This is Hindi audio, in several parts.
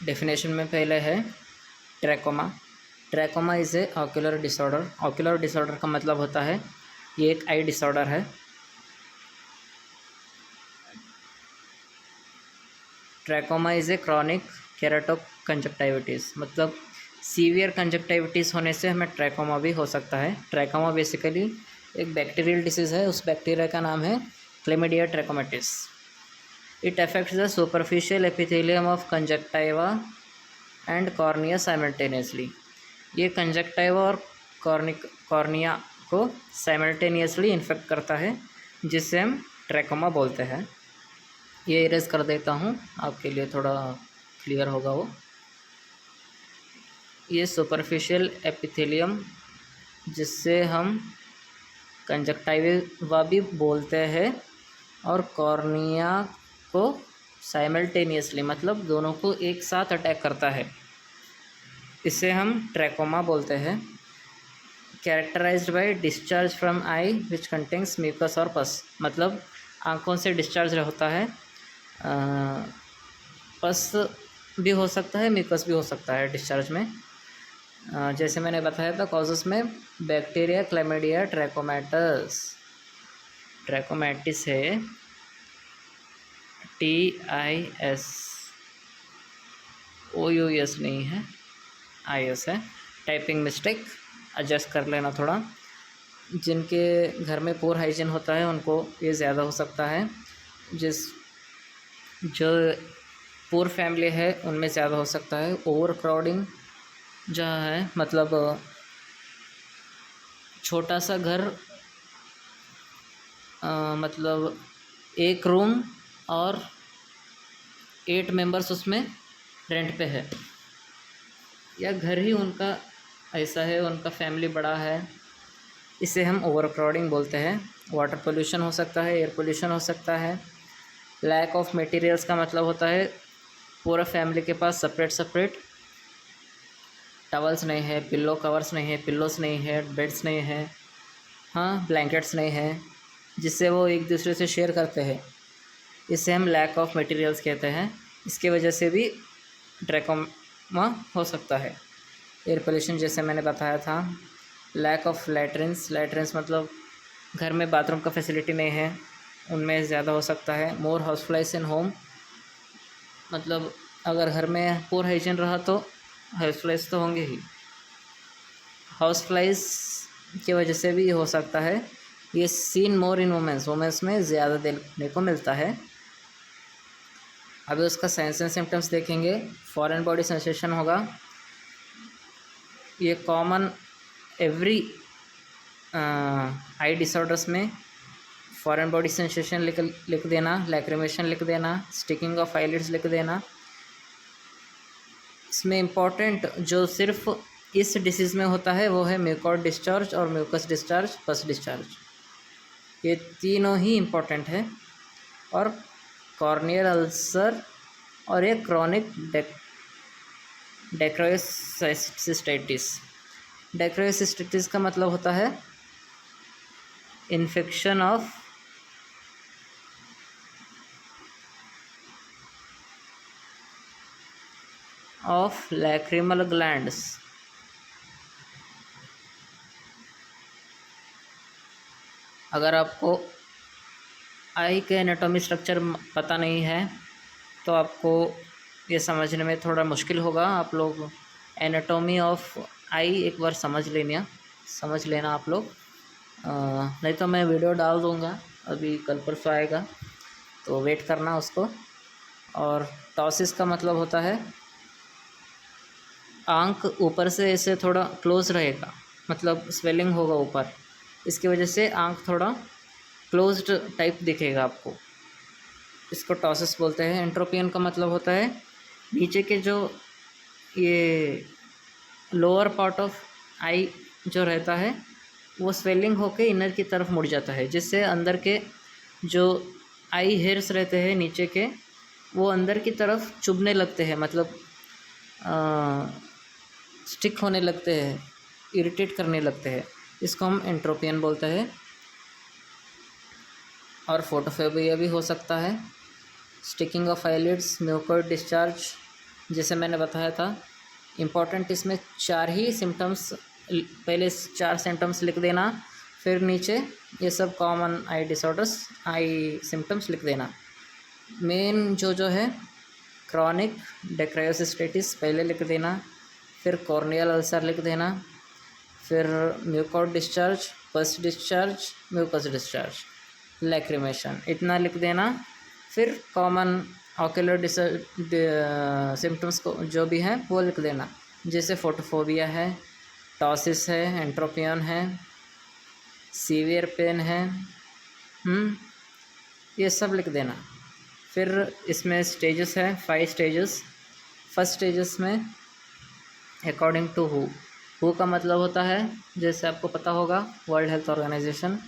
डेफिनेशन में पहले है trachoma. Trachoma is a ocular disorder. Ocular disorder का मतलब होता है ये एक आई डिसऑर्डर है। ट्रैकोमा इज़ ए क्रॉनिक केराटोकंजक्टिविटीज़, मतलब सीवियर कंजक्टिविटीज़ होने से हमें ट्रैकोमा भी हो सकता है। ट्रैकोमा बेसिकली एक बैक्टीरियल डिसीज़ है, उस बैक्टीरिया का नाम है chlamydia trachomatis. It affects the superficial epithelium of conjunctiva and cornea simultaneously. ये कंजक्टाइवा और कॉर्निया को साइमल्टेनियसली इन्फेक्ट करता है, जिससे हम ट्रैकोमा बोलते हैं। ये इरेज कर देता हूँ आपके लिए थोड़ा क्लियर होगा वो। ये सुपरफिशियल एपिथेलियम, जिससे हम कंजक्टाइवा भी बोलते हैं, और कॉर्निया को साइमल्टेनियसली मतलब दोनों को एक साथ अटैक करता है, इसे हम ट्रैकोमा बोलते हैं। Characterised by discharge from eye which contains mucus और पस, मतलब आँखों से डिस्चार्ज होता है, पस भी हो सकता है, म्यूकस भी हो सकता है डिस्चार्ज में। जैसे मैंने बताया था कॉजेस में बैक्टीरिया क्लेमिडिया ट्रैकोमैटिस है, TIS, OUS नहीं है, IS है। टाइपिंग मिस्टेक एडजस्ट कर लेना थोड़ा। जिनके घर में पूर हाइजीन होता है उनको ये ज़्यादा हो सकता है, जो पूर फैमिली है उनमें ज़्यादा हो सकता है। ओवर क्राउडिंग जहाँ है, मतलब छोटा सा घर, मतलब एक रूम और 8 मेंबर्स उसमें रेंट पे है, या घर ही उनका ऐसा है, उनका फैमिली बड़ा है, इसे हम ओवर क्राउडिंग बोलते हैं। वाटर पोल्यूशन हो सकता है, एयर पोल्यूशन हो सकता है। लैक ऑफ मटेरियल्स का मतलब होता है पूरा फैमिली के पास सेपरेट टॉवल्स नहीं है, पिल्लो कवर्स नहीं है, पिल्लोस नहीं है, बेड्स नहीं है, हाँ ब्लैंकेट्स नहीं है, जिससे वो एक दूसरे से शेयर करते हैं, इसे हम लैक ऑफ मटेरियल्स कहते हैं। इसकी वजह से भी ट्रैकोमा हो सकता है। एयर पोल्यूशन जैसे मैंने बताया था। लैक ऑफ लैट्रिन्स मतलब घर में बाथरूम का फैसिलिटी नहीं है, उनमें ज़्यादा हो सकता है। मोर हाउस फ्लाइज इन होम, मतलब अगर घर में पूर हाइजीन रहा तो हाउस फ्लाइज तो होंगे ही। हाउस फ्लाइज की वजह से भी हो सकता है। ये सीन मोर इन वुमेंस में ज़्यादा देखने को मिलता है। अभी उसका साइंस एंड सिम्टम्स देखेंगे। फॉरेन बॉडी सेंसेशन होगा, ये कॉमन एवरी आई डिसऑर्डर्स में। फॉरेन बॉडी सेंसेशन लिख देना, लैक्रिमेशन लिख देना, स्टिकिंग ऑफ आईलिड्स लिख देना। इसमें इम्पॉर्टेंट जो सिर्फ इस डिसीज़ में होता है वो है म्यूकॉइड डिस्चार्ज और म्यूकस डिस्चार्ज, पस डिस्चार्ज, ये तीनों ही इम्पॉर्टेंट है। और कॉर्नियल अल्सर और ये क्रॉनिक डेक्रोसिस्टाइटिस। डेक्रोसिस्टाइटिस का मतलब होता है इन्फेक्शन ऑफ लैक्रिमल ग्लैंड्स। अगर आपको आई के एनाटॉमी स्ट्रक्चर पता नहीं है तो आपको ये समझने में थोड़ा मुश्किल होगा। आप लोग एनाटॉमी ऑफ आई एक बार समझ लेना आप लोग। नहीं तो मैं वीडियो डाल दूँगा, अभी कल परसों आएगा तो वेट करना उसको। और टॉसिस का मतलब होता है आँख ऊपर से ऐसे थोड़ा क्लोज रहेगा, मतलब स्वेलिंग होगा ऊपर, इसकी वजह से आँख थोड़ा क्लोज्ड टाइप दिखेगा आपको, इसको टॉसिस बोलते हैं। एंट्रोपियन का मतलब होता है नीचे के जो ये लोअर पार्ट ऑफ आई जो रहता है वो स्वेलिंग होके इनर की तरफ मुड़ जाता है, जिससे अंदर के जो आई हेयर्स रहते हैं नीचे के वो अंदर की तरफ चुभने लगते हैं, मतलब स्टिक होने लगते हैं, इरिटेट करने लगते हैं, इसको हम एंट्रोपियन बोलते हैं। और फोटोफोबिया भी हो सकता है। Sticking of eyelids, mucoid discharge, जैसे मैंने बताया था। इम्पॉर्टेंट इसमें 4 ही सिम्टम्स, पहले 4 सिम्टम्स लिख देना, फिर नीचे ये सब कॉमन आई डिसऑर्डर्स, आई सिम्टम्स लिख देना। मेन जो है क्रॉनिक डेक्रायोसिस्टेटिस पहले लिख देना, फिर कॉर्नियल अल्सर लिख देना, फिर म्यूकोड डिस्चार्ज, पस डिस्चार्ज, म्यूकस डिस्चार्ज, लैक्रिमेशन, इतना लिख देना। फिर कॉमन ऑक्यूलर सिम्टम्स को जो भी हैं वो लिख देना, जैसे फोटोफोबिया है, टॉसिस है, एंट्रोपियन है, सीवियर पेन है, ये सब लिख देना। फिर इसमें स्टेजेस है, 5 स्टेजेस। फर्स्ट स्टेजेस में अकॉर्डिंग टू हु का मतलब होता है, जैसे आपको पता होगा, वर्ल्ड हेल्थ ऑर्गेनाइजेशन।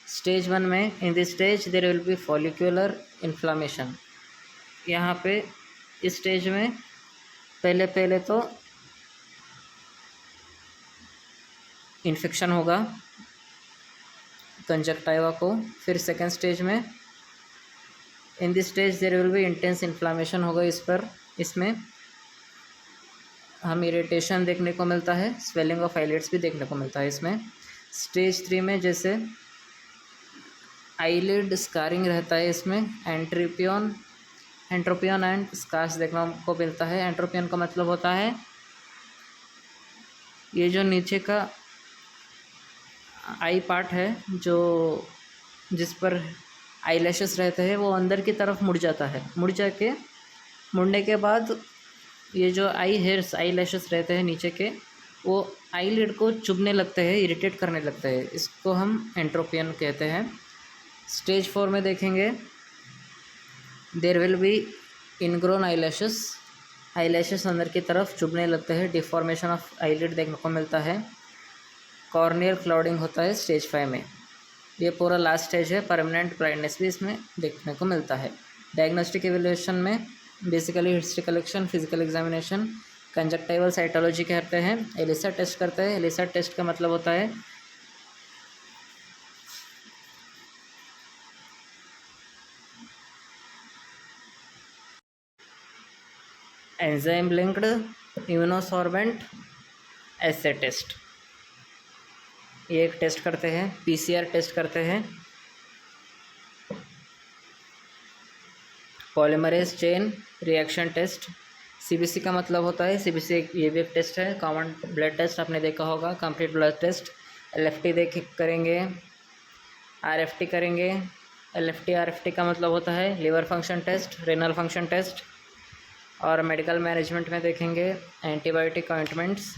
स्टेज 1 में in this stage there will be follicular inflammation. यहाँ पे इस स्टेज में पहले तो इन्फेक्शन होगा कंजक्टाइवा को। फिर सेकेंड स्टेज में in this stage there will be intense inflammation होगा इस पर। इसमें हम इरिटेशन देखने को मिलता है, स्वेलिंग ऑफ आईलिड्स भी देखने को मिलता है इसमें। स्टेज 3 में जैसे आईलिड स्कारिंग रहता है, इसमें एंट्रोपियन एंड स्कार्स देखने को मिलता है। एंट्रोपियन का मतलब होता है ये जो नीचे का आई पार्ट है, जो जिस पर आई लैशेस रहते हैं, वो अंदर की तरफ मुड़ जाता है। मुड़ने के बाद ये जो आई हेयर्स, आई लैशेस रहते हैं नीचे के, वो आई लिड को चुभने लगते हैं, इरिटेट करने लगते हैं। इसको हम एंट्रोपियन कहते हैं। स्टेज 4 में देखेंगे there will be ingrown eyelashes अंदर की तरफ चुभने लगते हैं, डिफॉर्मेशन ऑफ आईलिड देखने को मिलता है। कॉर्नियल क्लाउडिंग होता है स्टेज 5 में। ये पूरा लास्ट स्टेज है। परमानेंट ब्लाइंडनेस भी इसमें देखने को मिलता है। डायग्नोस्टिक एवेल्यूएशन में basically history collection, physical examination, conjunctival cytology करते हैं, एलिसा टेस्ट करते हैं। एलिसा टेस्ट का मतलब होता है enzyme linked immunosorbent assay test, ये एक टेस्ट करते हैं। पीसीआर टेस्ट करते हैं। Polymerase chain reaction test, CBC का मतलब होता है, सीबीसी ये भी एक टेस्ट है। कॉमन ब्लड टेस्ट आपने देखा होगा, कंप्लीट ब्लड टेस्ट। एलएफटी करेंगे, आरएफटी करेंगे। एलएफटी आरएफटी का मतलब होता है liver function test, renal function test. और मेडिकल मैनेजमेंट में देखेंगे एंटीबायोटिक ऑइंटमेंट्स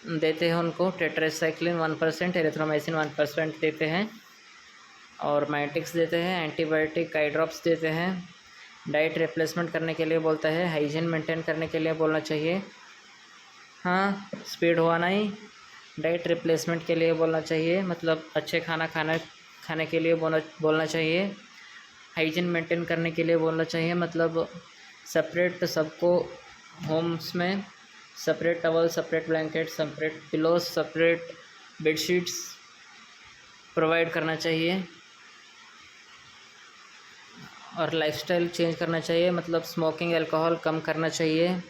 देते हैं उनको, टेट्रासाइक्लिन 1%, एरिथ्रोमाइसिन 1% देते हैं, और माइटिक्स देते हैं, एंटीबायोटिक आई ड्रॉप्स देते हैं। डाइट रिप्लेसमेंट करने के लिए बोलता है, हाइजीन मेंटेन करने के लिए बोलना चाहिए। हाँ, स्पीड हुआ नहीं, डाइट रिप्लेसमेंट के लिए बोलना चाहिए, मतलब अच्छे खाने के लिए बोलना चाहिए। हाइजीन मेंटेन करने के लिए बोलना चाहिए, मतलब सेपरेट सबको होम्स में separate towel, separate blanket, separate pillows, separate bedsheets provide करना चाहिए। और लाइफस्टाइल चेंज करना चाहिए, मतलब स्मोकिंग, अल्कोहल कम करना चाहिए।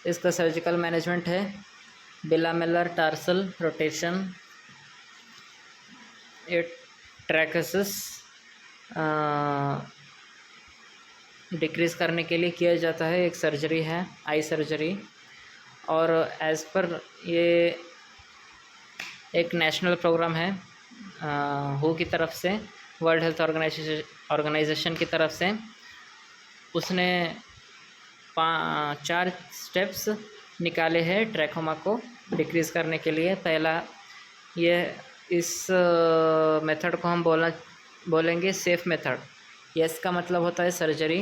इसका सर्जिकल मैनेजमेंट है बिलामेलर टार्सल रोटेशन, ये ट्रैकेसिस डिक्रीज़ करने के लिए किया जाता है, एक सर्जरी है, आई सर्जरी। और एज़ पर ये एक नेशनल प्रोग्राम है हू की तरफ से, वर्ल्ड हेल्थ ऑर्गेनाइजेशन की तरफ से। उसने 4 स्टेप्स निकाले हैं ट्रैकोमा को डिक्रीज़ करने के लिए। पहला, ये इस मेथड को हम बोलेंगे सेफ़ मेथड। यस का मतलब होता है सर्जरी।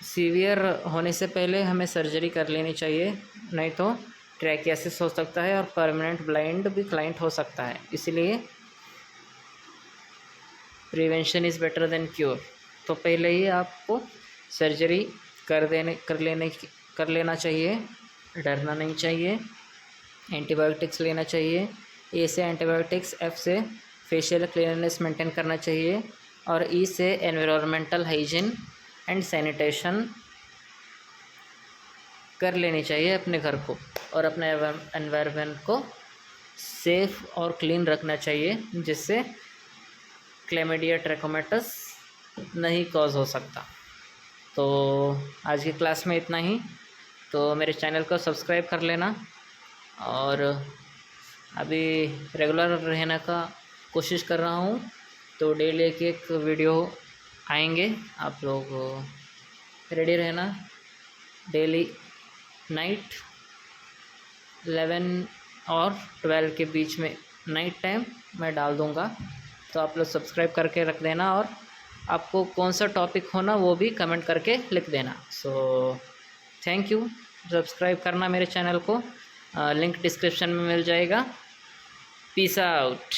सीवियर होने से पहले हमें सर्जरी कर लेनी चाहिए, नहीं तो ट्रैकियासिस हो सकता है और परमानेंट ब्लाइंड भी क्लाइंट हो सकता है। इसलिए prevention is better than cure. तो पहले ही आपको सर्जरी कर लेना चाहिए, डरना नहीं चाहिए। एंटीबायोटिक्स लेना चाहिए, ए से एंटीबायोटिक्स, एफ से फेशियल क्लीननेस मेंटेन करना चाहिए, और ई से एनवायरमेंटल हाइजीन एंड सैनिटेशन कर लेनी चाहिए अपने घर को, और अपने एनवायरनमेंट को सेफ़ और क्लीन रखना चाहिए, जिससे क्लैमिडिया ट्रैकोमैटस नहीं कॉज हो सकता। तो आज की क्लास में इतना ही। तो मेरे चैनल को सब्सक्राइब कर लेना, और अभी रेगुलर रहने का कोशिश कर रहा हूँ, तो डेली एक वीडियो आएंगे। आप लोग रेडी रहना। डेली नाइट 11 और 12 के बीच में नाइट टाइम मैं डाल दूँगा, तो आप लोग सब्सक्राइब करके रख देना, और आपको कौन सा टॉपिक होना वो भी कमेंट करके लिख देना। So thank you. सब्सक्राइब करना मेरे चैनल को, लिंक डिस्क्रिप्शन में मिल जाएगा। Peace out.